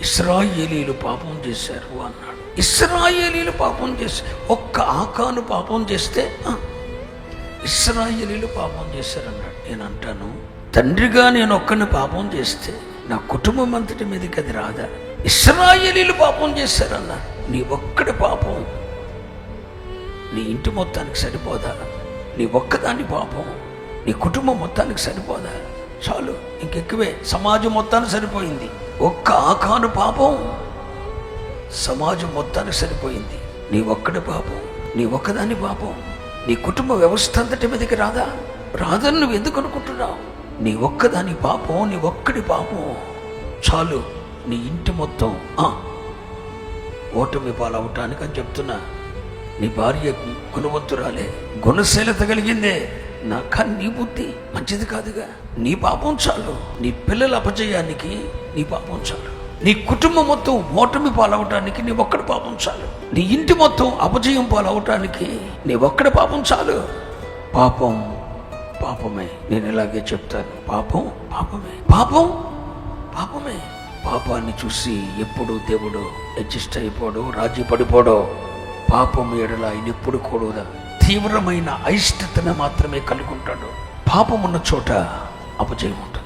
ఇశ్రాయేలీయులు పాపం చేశారు అన్నాడు. ఇశ్రాయేలీయులు పాపం చేశారు. ఒక్క ఆకాను పాపం చేస్తే ఇశ్రాయేలీయులు పాపం చేశారన్నాడు. నేను అంటాను, తండ్రిగా నేను ఒక్కడిని పాపం చేస్తే నా కుటుంబం అంతటి మీదకి అది రాదా? ఇశ్రాయేలీయులు పాపం చేశారన్నా, నీ ఒక్కడి పాపం నీ ఇంటి మొత్తానికి సరిపోదా? నీ ఒక్కదాని పాపం నీ కుటుంబం మొత్తానికి సరిపోదా? చాలు, ఇంకెక్కువే, సమాజం మొత్తానికి సరిపోయింది. ఒక్క ఆకాను పాపం సమాజం మొత్తానికి సరిపోయింది. నీ ఒక్కడి పాపం, నీ ఒక్కదాని పాపం నీ కుటుంబ వ్యవస్థ అంతటి మీదకి రాదా? రాదని నువ్వు ఎందుకు అనుకుంటున్నావు? నీ ఒక్కదాని పాపం, నీ ఒక్కడి పాపం చాలు నీ ఇంటి మొత్తం ఓటమి పాలవటానికి అని చెప్తున్నా. నీ భార్య గుణవంతురాలే, గుణశీలత కలిగిందే, కానీ నీ బుద్ధి మంచిది కాదుగా. నీ పాపం చాలు, నీ పిల్లల అపజయానికి నీ పాపం చాలు, నీ కుటుంబం మొత్తం ఓటమి పాలవటానికి నీ ఒక్కడి పాపం చాలు, నీ ఇంటి మొత్తం అపజయం పాలవటానికి నీ ఒక్కడి పాపం చాలు. పాపం పాపమే. నేను ఇలాగే చెప్తాను, పాపం పాపమే, పాపం పాపమే. పాపాన్ని చూసి ఎప్పుడు దేవుడు అడ్జస్ట్ అయిపోడు, రాజీ పడిపోడో. పాపం ఎడల ఆయన ఎప్పుడు కూడా తీవ్రమైన అయిష్టతను మాత్రమే కలిగి ఉంటాడు. పాపం ఉన్న చోట అపజయం ఉంటుంది.